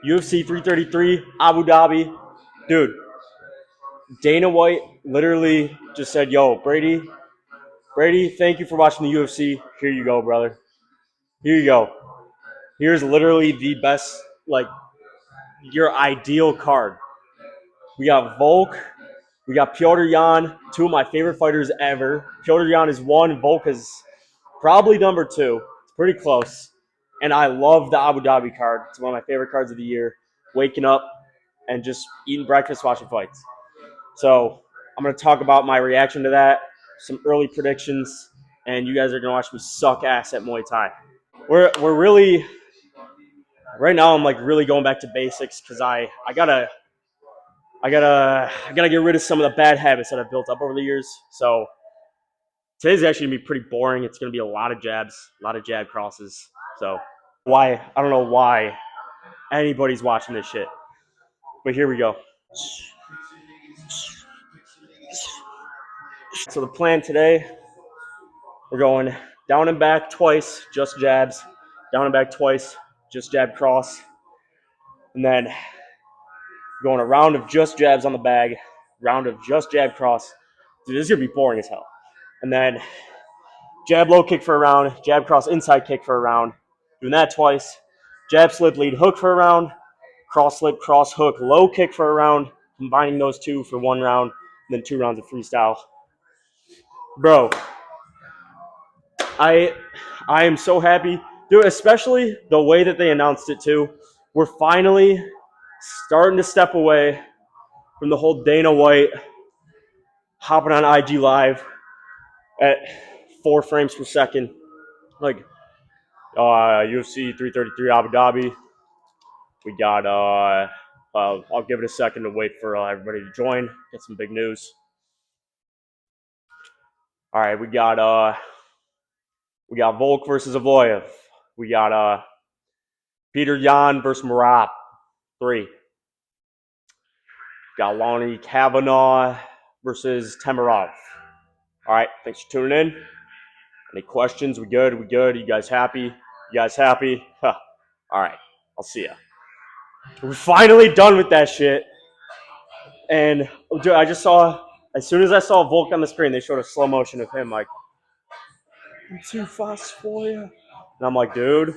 UFC 333, Abu Dhabi. Dude, Dana White literally just said, yo, Brady, thank you for watching the UFC. Here you go, brother. Here you go. Here's literally the best, like, your ideal card. We got Volk. We got Piotr Jan, two of my favorite fighters ever. Piotr Jan is one. Volk is probably number two. It's pretty close. And I love the Abu Dhabi card. It's one of my favorite cards of the year. Waking up and just eating breakfast, watching fights. So I'm going to talk about my reaction to that, some early predictions, and you guys are going to watch me suck ass at Muay Thai. We're really right now. I'm like really going back to basics because I gotta get rid of some of the bad habits that I've built up over the years. So today's actually gonna be pretty boring. It's gonna be a lot of jabs, a lot of jab crosses. So I don't know why anybody's watching this shit, but here we go. So the plan today, we're going down and back twice, just jabs. Down and back twice, just jab cross, and then going a round of just jabs on the bag, round of just jab cross. Dude, this is gonna be boring as hell. And then jab low kick for a round, jab cross inside kick for a round. Doing that twice. Jab slip lead hook for a round, cross slip cross hook low kick for a round. Combining those two for one round, and then 2 rounds of freestyle. Bro, I am so happy, dude. Especially the way that they announced it too. We're finally starting to step away from the whole Dana White hopping on IG Live at 4 frames per second, like UFC 333 Abu Dhabi. We got I'll give it a second to wait for everybody to join. Get some big news. All right, we got Volk versus Evloev. We got Peter Yan versus Merab. 3. Got Lonnie Kavanaugh versus Temerov. All right, thanks for tuning in. Any questions? We good? We good? You guys happy? You guys happy? Huh. All right, I'll see ya. We're finally done with that shit. And dude, I just saw, as soon as I saw Volk on the screen, they showed a slow motion of him like, I'm too fast for you. And I'm like, dude,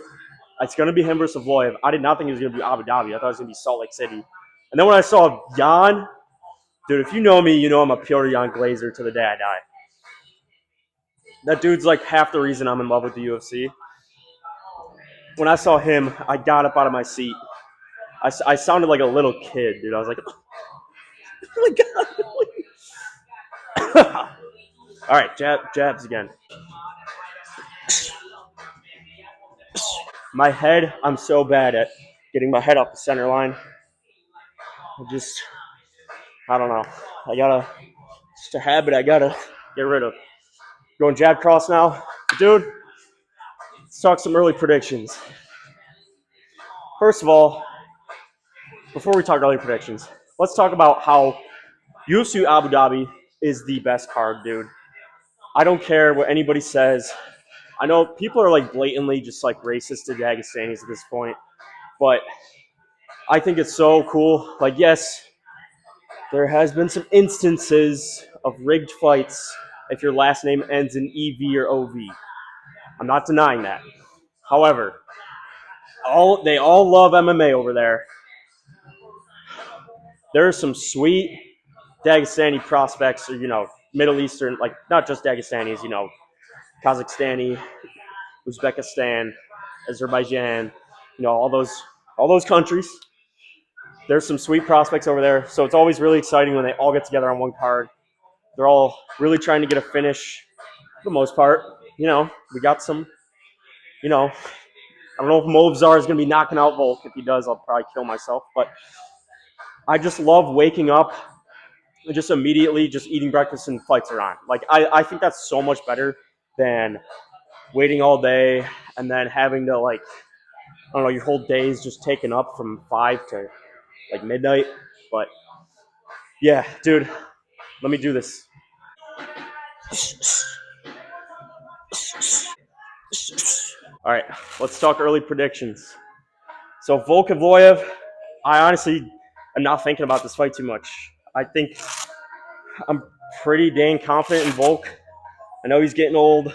it's going to be him versus Evloev. I did not think it was going to be Abu Dhabi. I thought it was going to be Salt Lake City. And then when I saw Jan, dude, if you know me, you know I'm a pure Jan Glazer to the day I die. That dude's like half the reason I'm in love with the UFC. When I saw him, I got up out of my seat. I sounded like a little kid, dude. I was like, oh my God. All right, jabs again. My head, I'm so bad at getting my head up the center line. I don't know. It's a habit I gotta get rid of. Going jab cross now. Dude, let's talk some early predictions. First of all, before we talk early predictions, let's talk about how UFC Abu Dhabi is the best card, dude. I don't care what anybody says. I know people are like blatantly just like racist to Dagestanis at this point, but I think it's so cool. Like, yes, there has been some instances of rigged fights if your last name ends in EV or OV. I'm not denying that. However, they all love MMA over there. There are some sweet Dagestani prospects, or Middle Eastern, like not just Dagestanis, Kazakhstani, Uzbekistan, Azerbaijan, all those countries. There's some sweet prospects over there, so it's always really exciting when they all get together on one card. They're all really trying to get a finish for the most part. We got some, I don't know if Movzar is going to be knocking out Volk. If he does, I'll probably kill myself. But I just love waking up and just immediately just eating breakfast and fights are on. Like, I think that's so much better than waiting all day and then having to, like, I don't know, your whole day is just taken up from 5 to, like, midnight. But, yeah, dude, let me do this. All right, let's talk early predictions. So Volk Evloev, I honestly am not thinking about this fight too much. I think I'm pretty dang confident in Volk. I know he's getting old,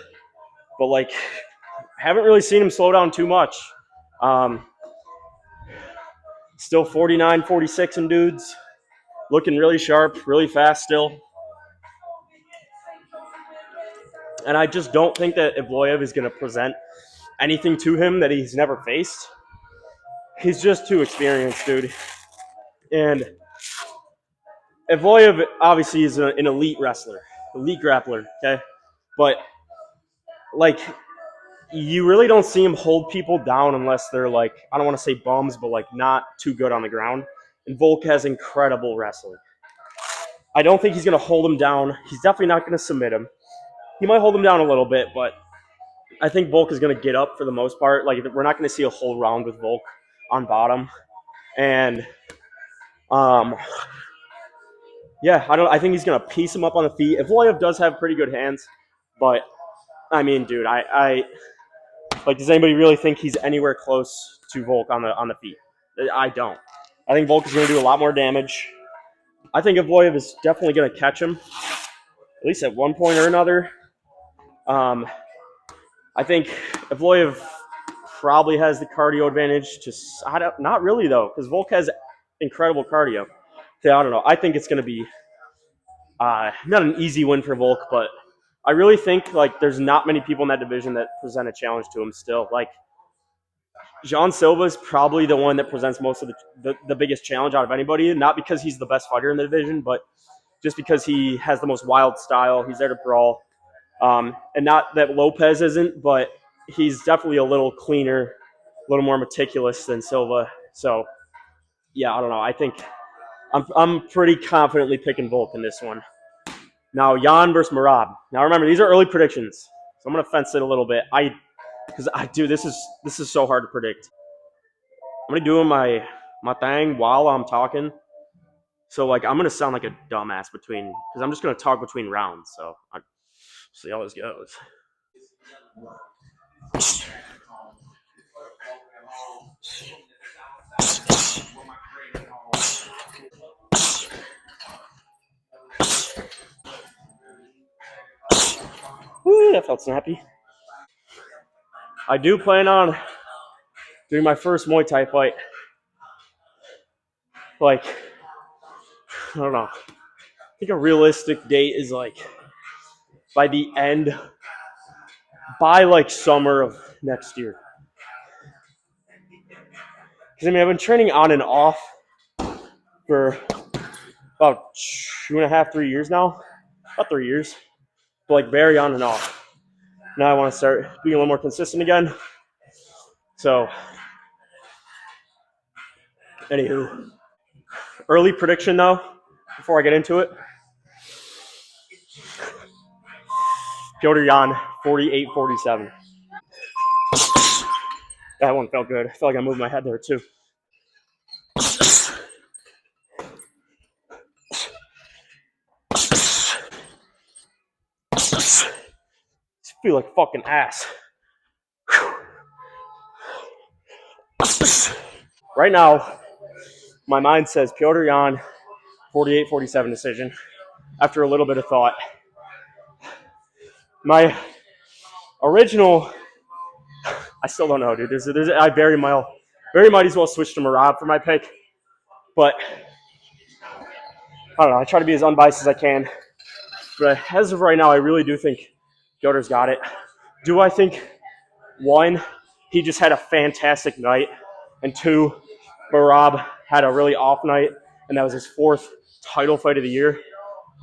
but like, haven't really seen him slow down too much. Um, Still 49, 46 in dudes, looking really sharp, really fast still. And I just don't think that Evloev is going to present anything to him that he's never faced. He's just too experienced, dude. And Evloev obviously is an elite wrestler, elite grappler, okay? But like, you really don't see him hold people down unless they're like, I don't want to say bums, but like not too good on the ground. And Volk has incredible wrestling. I don't think he's going to hold him down. He's definitely not going to submit him. He might hold him down a little bit, but I think Volk is going to get up for the most part. Like, we're not going to see a whole round with Volk on bottom. And um, yeah, I think he's going to piece him up on the feet. Evloev does have pretty good hands, but I mean, dude, I like, does anybody really think he's anywhere close to Volk on the feet? I don't. I think Volk is going to do a lot more damage. I think Evloev is definitely going to catch him, at least at one point or another. I think Evloev probably has the cardio advantage. Not really though, because Volk has incredible cardio. So I don't know. I think it's going to be not an easy win for Volk, but I really think like there's not many people in that division that present a challenge to him still. Like, Jean Silva is probably the one that presents most of the biggest challenge out of anybody, not because he's the best fighter in the division, but just because he has the most wild style. He's there to brawl. And not that Lopez isn't, but he's definitely a little cleaner, a little more meticulous than Silva. So, yeah, I don't know. I think I'm pretty confidently picking Volk in this one. Now, Jan versus Merab. Now, remember, these are early predictions, so I'm gonna fence it a little bit. Because I do this is so hard to predict. I'm gonna do my thing while I'm talking. So like I'm gonna sound like a dumbass because I'm just gonna talk between rounds. So I'll see how this goes. Woo, that felt snappy. I do plan on doing my first Muay Thai fight. Like, I don't know. I think a realistic date is like by the end, by like summer of next year. Because I mean, I've been training on and off for about 2.5, 3 years now. About 3 years. But like very on and off. Now I want to start being a little more consistent again. So, anywho, early prediction though, before I get into it. Piotr Jan, 48-47. That one felt good. I felt like I moved my head there too. I feel like fucking ass. Right now, my mind says Piotr Jan, 48-47 decision. After a little bit of thought, my original, I still don't know, dude. I very might as well switch to Merab for my pick, but I don't know. I try to be as unbiased as I can, but as of right now, I really do think Piotr's got it. Do I think, one, he just had a fantastic night, and two, Merab had a really off night, and that was his fourth title fight of the year?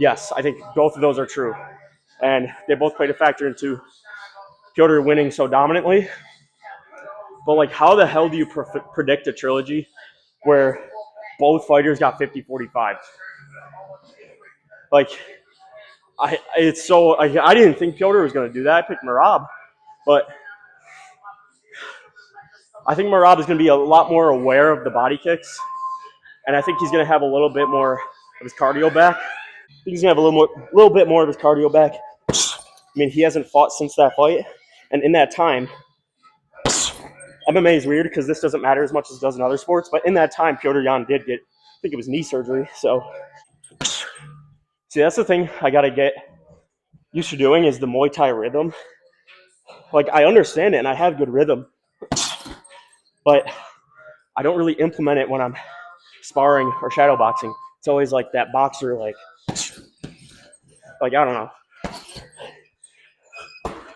Yes, I think both of those are true. And they both played a factor into Piotr winning so dominantly. But, like, how the hell do you predict a trilogy where both fighters got 50-45? Like, I didn't think Piotr was going to do that. I picked Merab. But I think Merab is going to be a lot more aware of the body kicks. And I think he's going to have a little bit more of his cardio back. I think he's going to have a little bit more of his cardio back. I mean, he hasn't fought since that fight. And in that time, MMA is weird because this doesn't matter as much as it does in other sports. But in that time, Petr Yan did get, I think it was knee surgery. So, see, that's the thing I got to get used to doing is the Muay Thai rhythm. Like, I understand it and I have good rhythm, but I don't really implement it when I'm sparring or shadow boxing. It's always like that boxer, like I don't know.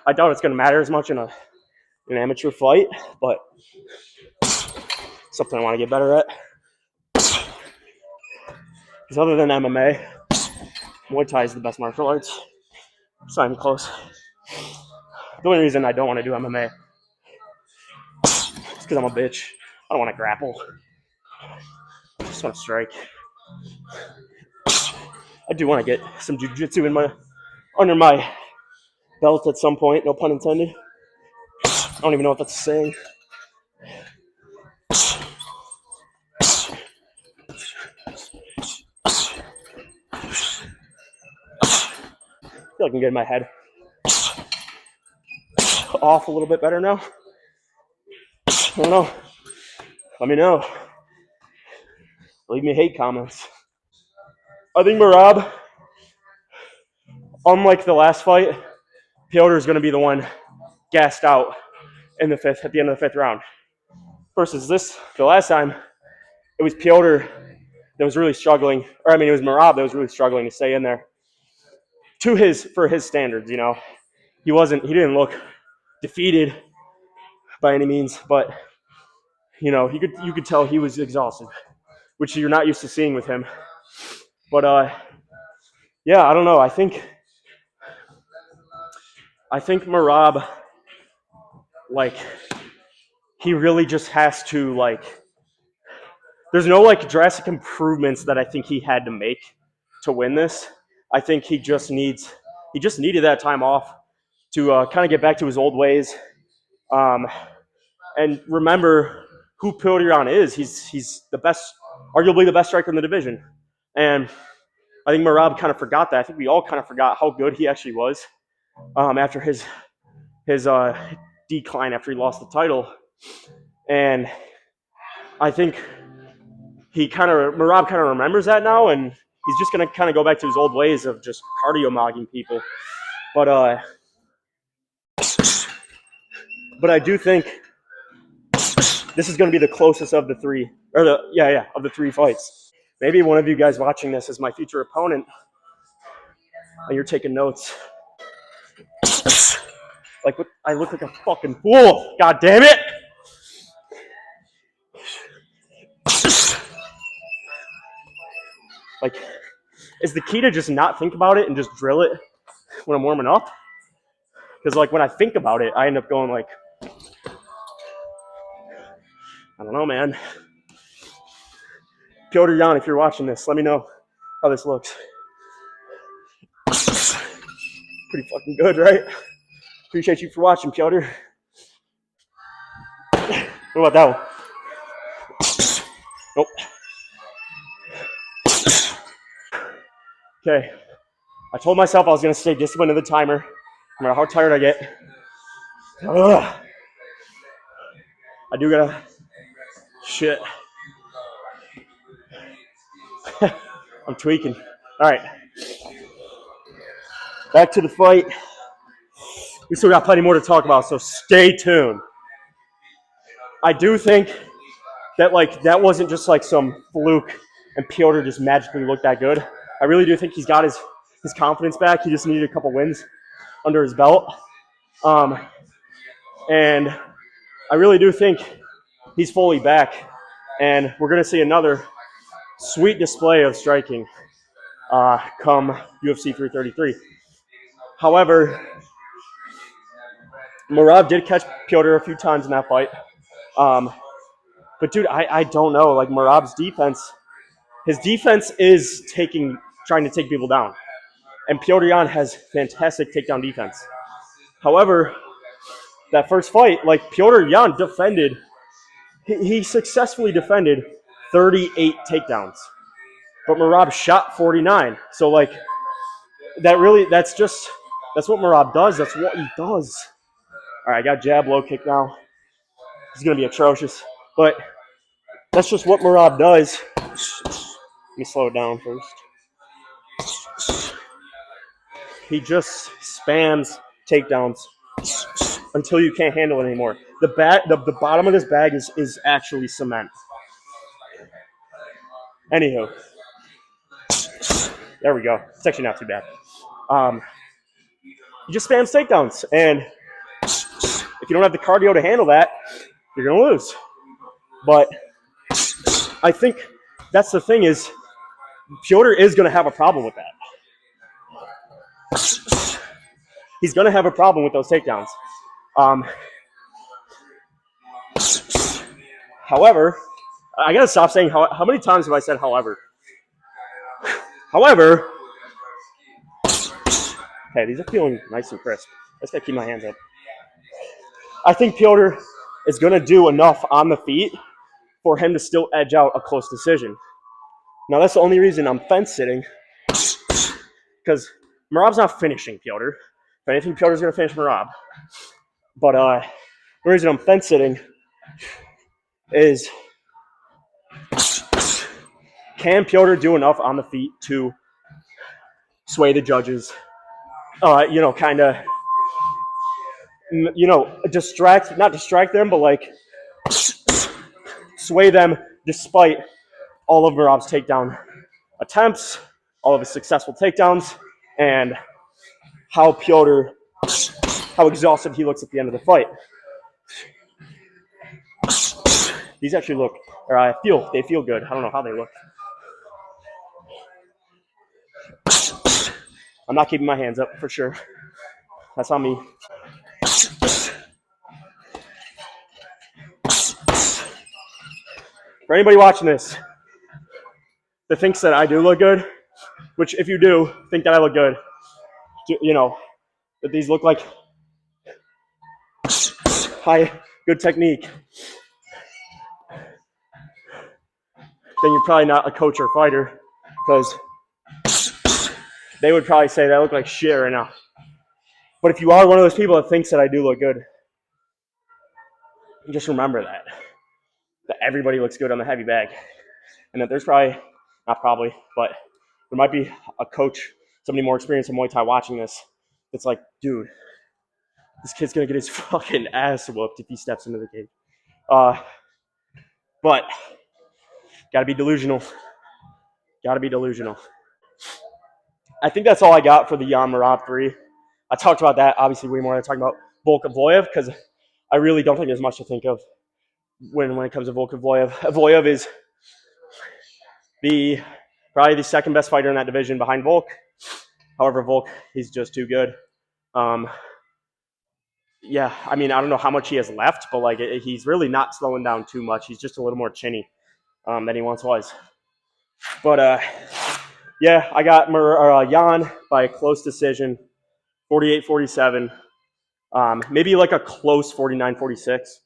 I doubt it's going to matter as much in an amateur fight, but something I want to get better at. Because other than MMA, Muay Thai is the best martial arts. It's not even close. The only reason I don't want to do MMA is because I'm a bitch. I don't want to grapple. I just want to strike. I do want to get some jiu-jitsu under my belt at some point, no pun intended. I don't even know what that's saying. I feel like I'm getting my head off a little bit better now. I don't know. Let me know. Leave me hate comments. I think Merab, unlike the last fight, Petr is going to be the one gassed out in the fifth at the end of the fifth round. Versus the last time, it was Petr that was really struggling, or I mean, it was Merab that was really struggling to stay in there. For his standards, you know, he didn't look defeated by any means, but you know, you could tell he was exhausted, which you're not used to seeing with him. But yeah, I don't know. I think Merab, like, he really just has to, like, there's no like drastic improvements that I think he had to make to win this. I think he just needed that time off to kind of get back to his old ways, and remember who Petr Yan is. He's the best, arguably the best striker in the division, and I think Merab kind of forgot that. I think we all kind of forgot how good he actually was after his decline after he lost the title, and I think Merab kind of remembers that now, and he's just going to kind of go back to his old ways of just cardio mogging people. But I do think this is going to be the closest of the three, of the three fights. Maybe one of you guys watching this is my future opponent, and you're taking notes. Like, I look like a fucking fool. God damn it! Like, is the key to just not think about it and just drill it when I'm warming up? Because, like, when I think about it, I end up going, like, I don't know, man. Petr Yan, if you're watching this, let me know how this looks. Pretty fucking good, right? Appreciate you for watching, Petr. What about that one? Nope. Okay. I told myself I was going to stay disciplined to the timer, no matter how tired I get. Ugh. I do gotta. Shit. I'm tweaking. All right. Back to the fight. We still got plenty more to talk about, so stay tuned. I do think that, like, that wasn't just like some fluke and Petr just magically looked that good. I really do think he's got his confidence back. He just needed a couple wins under his belt. And I really do think he's fully back. And we're going to see another sweet display of striking come UFC 333. However, Merab did catch Petr a few times in that fight. But, dude, I don't know. Like, Merab's defense, his defense is trying to take people down. And Petr Yan has fantastic takedown defense. However, that first fight, like, Petr Yan defended, he successfully defended 38 takedowns. But Merab shot 49. So, like, that's what Merab does. That's what he does. All right, I got jab, low kick now. He's going to be atrocious. But that's just what Merab does. Let me slow it down first. He just spams takedowns until you can't handle it anymore. The bottom of this bag is actually cement. Anywho, there we go. It's actually not too bad. He just spams takedowns, and if you don't have the cardio to handle that, you're gonna lose. But I think that's the thing is Piotr is gonna have a problem with that. He's gonna have a problem with those takedowns. However, I gotta stop saying how many times have I said however? However, okay, these are feeling nice and crisp. I just gotta keep my hands up. I think Piotr is gonna do enough on the feet for him to still edge out a close decision. Now that's the only reason I'm fence sitting, because Merab's not finishing Piotr. If anything, Piotr's gonna finish Merab. But the reason I'm fence sitting is, can Piotr do enough on the feet to sway the judges? Kind of, not distract them, but like sway them despite all of Merab's takedown attempts, all of his successful takedowns, and how exhausted he looks at the end of the fight. These actually look, or they feel good. I don't know how they look. I'm not keeping my hands up for sure. That's on me. For anybody watching this that thinks that I do look good, which if you do think that I look good, that these look like good technique, then you're probably not a coach or fighter, because they would probably say that I look like shit right now. But if you are one of those people that thinks that I do look good, just remember that everybody looks good on the heavy bag, and that there's but there might be a coach, somebody more experienced in Muay Thai watching this, that's like, dude, this kid's gonna get his fucking ass whooped if he steps into the cage. But gotta be delusional. I think that's all I got for the Jan Merab 3. I talked about that obviously way more than I talked about Volk Evloev, because I really don't think there's much to think of when it comes to Volk Evloev. Evloev is probably the second best fighter in that division behind Volk. However, Volk, he's just too good. Yeah, I mean, I don't know how much he has left, but like he's really not slowing down too much. He's just a little more chinny than he once was. But yeah, I got Jan by a close decision, 48-47. Maybe like a close 49-46.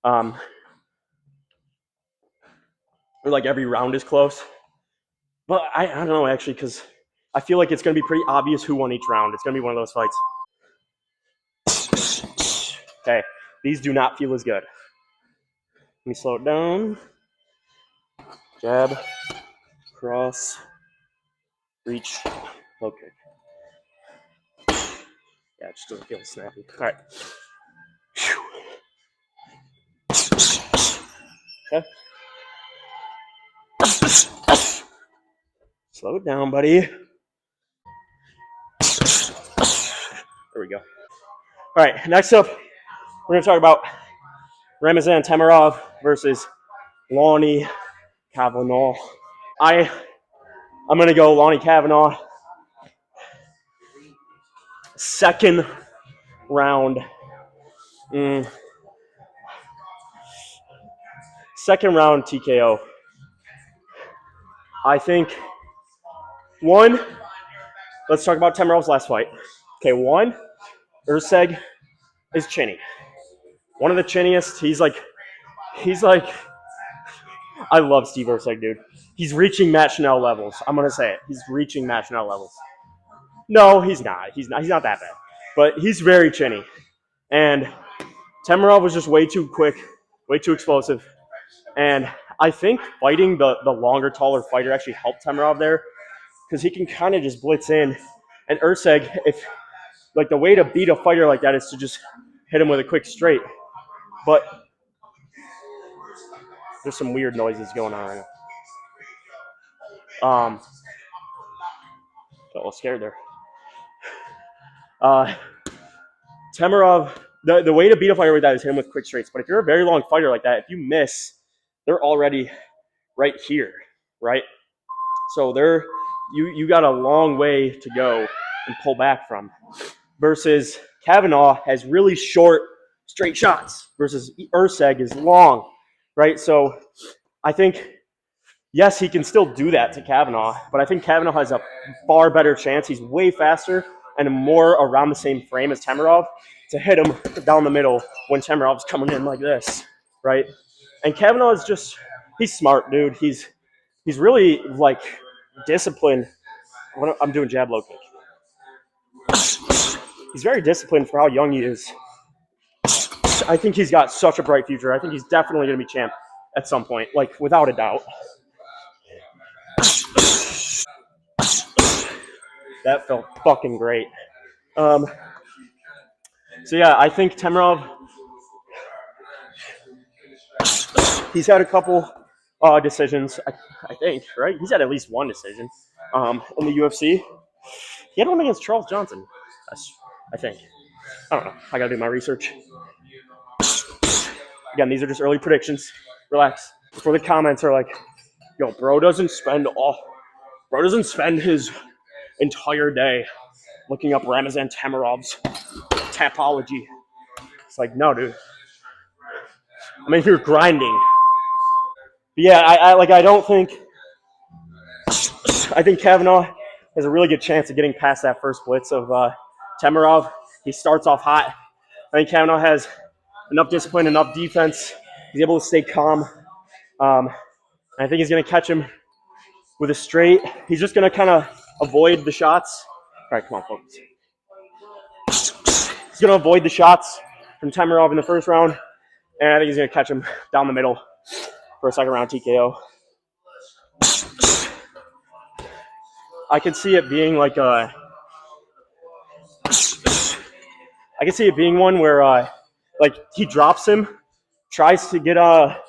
Or like every round is close. But I don't know, actually, because I feel like it's going to be pretty obvious who won each round. It's going to be one of those fights. Okay, these do not feel as good. Let me slow it down. Jab, cross, reach, low kick. Yeah, it just doesn't feel snappy. All right. Okay. Slow it down, buddy. There we go. All right, next up, we're going to talk about Ramazan Tamarov versus Lonnie Kavanaugh. I'm going to go Lonnie Kavanaugh. Second round. Second round TKO. I think, let's talk about Tamarov's last fight. Okay, Urseg is chinny. One of the chinniest. He's like, I love Steve Urseg, dude. He's reaching Matt Schnell levels. I'm going to say it. He's reaching Matt Schnell levels. No, he's not. He's not that bad. But he's very chinny. And Tamarov was just way too quick way too explosive. And I think fighting the longer, taller fighter actually helped Temerov there because he can kind of just blitz in. And Urseg, if like the way to beat a fighter like that is to just hit him with a quick straight. But there's some weird noises going on right now. Got a little scared there. Uh, Temerov, the way to beat a fighter like that is hit him with quick straights. But if you're a very long fighter like that, if you miss, they're already right here, right? So you got a long way to go and pull back from. Versus Kavanaugh has really short straight shots versus Urseg is long, right? So I think yes, he can still do that to Kavanaugh, but I think Kavanaugh has a far better chance. He's way faster and more around the same frame as Temerov to hit him down the middle when Temerov's coming in like this, right? And Kavanaugh is just he's smart, dude. He's really like disciplined. I'm doing jab low kick. He's very disciplined for how young he is. I think he's got such a bright future. I think he's definitely going to be champ at some point, like without a doubt. That felt fucking great. So yeah, I think Temerov. He's had a couple decisions. I think right. He's had at least one decision in the UFC. He had one against Charles Johnson. I think. I don't know. I gotta do my research. Again, these are just early predictions. Relax. Before the comments are like, "Yo, bro doesn't spend his entire day looking up Ramazan Temirov's tapology." It's like, no, dude. I mean, you're grinding. But yeah, I don't think. I think Kavanaugh has a really good chance of getting past that first blitz of Temerov. He starts off hot. I think Kavanaugh has enough discipline, enough defense. He's able to stay calm. I think he's going to catch him with a straight. He's just going to kind of avoid the shots. All right, come on, folks. He's going to avoid the shots from Temerov in the first round, and I think he's going to catch him down the middle for a second round TKO. I could see it being like a. I could see it being one where, like, he drops him, tries to get a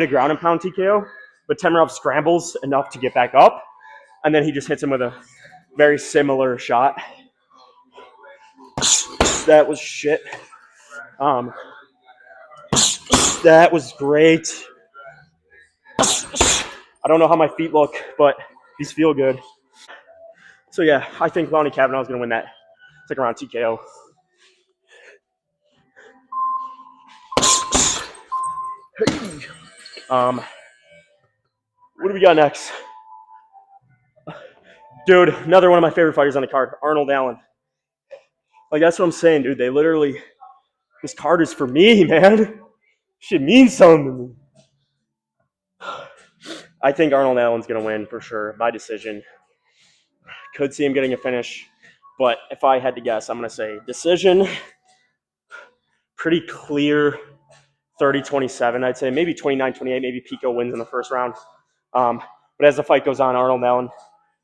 ground and pound TKO, but Temerov scrambles enough to get back up, and then he just hits him with a very similar shot. That was shit. That was great. I don't know how my feet look, but these feel good. So yeah, I think Lonnie Kavanaugh is going to win that second round TKO. What do we got next? Dude, another one of my favorite fighters on the card, Arnold Allen. Like, that's what I'm saying, dude. They literally, this card is for me, man. Shit means something to me. I think Arnold Allen's going to win for sure by decision. Could see him getting a finish, but if I had to guess, I'm going to say decision. Pretty clear 30-27, I'd say. Maybe 29-28. Maybe Pico wins in the first round. But as the fight goes on, Arnold Allen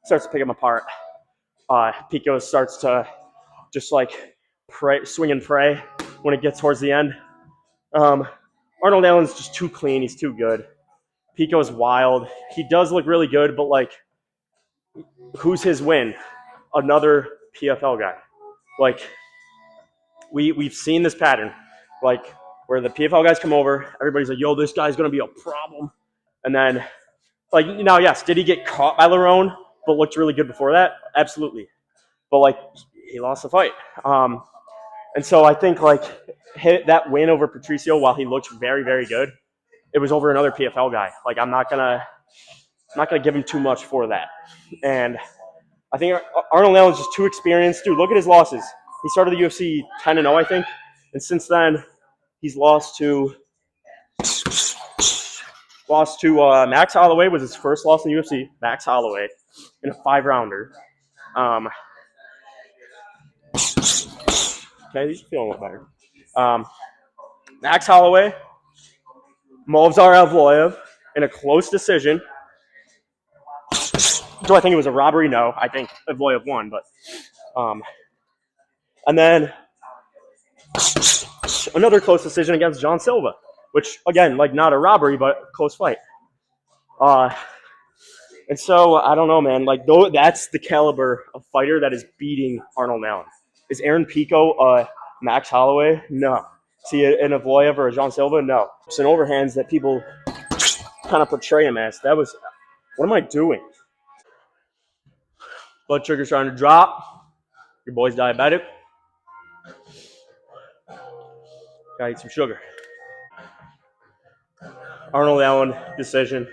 starts to pick him apart. Pico starts to just like swing and pray when it gets towards the end. Arnold Allen's just too clean. He's too good. Pico's wild. He does look really good, but like, who's his win? Another PFL guy. Like, we've seen this pattern, like where the PFL guys come over, everybody's like, "Yo, this guy's gonna be a problem," and then, like, now, yes, did he get caught by Lerone, but looked really good before that? Absolutely, but like, he lost the fight. And so I think like that win over Patricio, while he looked very, very good, it was over another PFL guy. Like, I'm not gonna give him too much for that. And I think Arnold Allen's just too experienced. Dude, look at his losses. He started the UFC 10-0, I think, and since then he's lost to Max Holloway. Was his first loss in the UFC. Max Holloway in a 5-rounder. Okay, these are feeling a little better. Max Holloway, Movsar Evloev in a close decision. Do I think it was a robbery? No. I think Evloev won, but and then another close decision against John Silva, which again, like not a robbery, but close fight. Uh, and so I don't know, man. Like though, that's the caliber of fighter that is beating Arnold Allen. Is Aaron Pico Max Holloway? No. See an Evloev or a John Silva? No. It's an overhands that people kind of portray him as. That was what am I doing? Blood sugar's trying to drop. Your boy's diabetic. Gotta eat some sugar. Arnold Allen decision.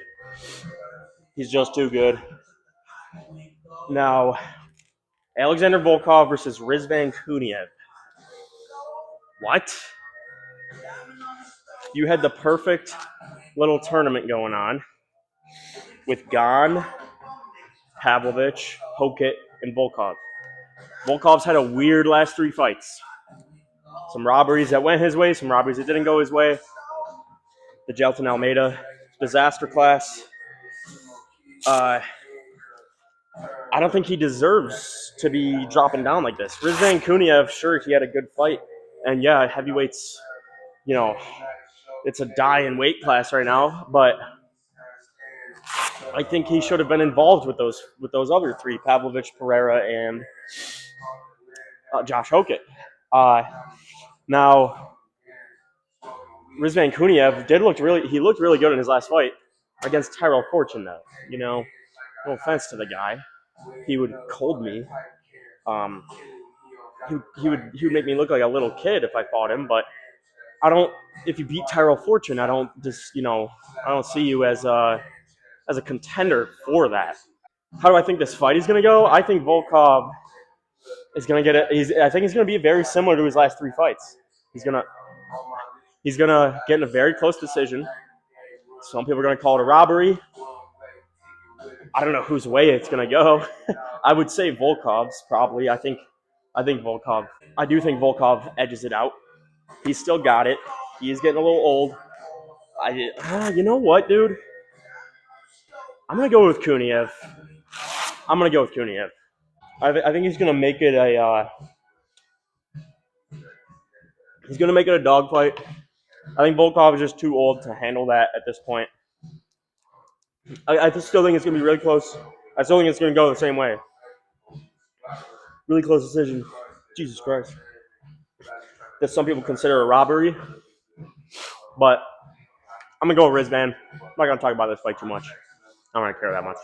He's just too good. Now, Alexander Volkov versus Rizvan Kuniev. What? You had the perfect little tournament going on with Gane, Pavlovich, Hokit, and Volkov. Volkov's had a weird last three fights. Some robberies that went his way, some robberies that didn't go his way. The Jelton Almeida disaster class. I don't think he deserves to be dropping down like this. Rizvan Kuniev, sure, he had a good fight. And yeah, heavyweights, you know, it's a die in weight class right now, but I think he should have been involved with those other three, Pavlovich, Pereira, and Josh Hokit. Now, Rizvan Kuniev looked really good in his last fight against Tyrell Fortune, though. You know, no offense to the guy, he would cold me. Um, he would make me look like a little kid if I fought him, but I don't. If you beat Tyrell Fortune, I don't I don't see you as a contender for that. How do I think this fight is going to go? I think Volkov is going to get it. I think he's going to be very similar to his last three fights. He's gonna get in a very close decision. Some people are going to call it a robbery. I don't know whose way it's going to go. I would say Volkov's probably. I do think Volkov edges it out. He's still got it. He's getting a little old. You know what, dude? I'm gonna go with Kuniev. I think he's gonna make it a. He's gonna make it a dogfight. I think Volkov is just too old to handle that at this point. I just still think it's gonna be really close. I still think it's gonna go the same way. Really close decision. Jesus Christ. That some people consider a robbery, but I'm gonna go with Rizvan. I'm not gonna talk about this fight too much. I don't really care that much.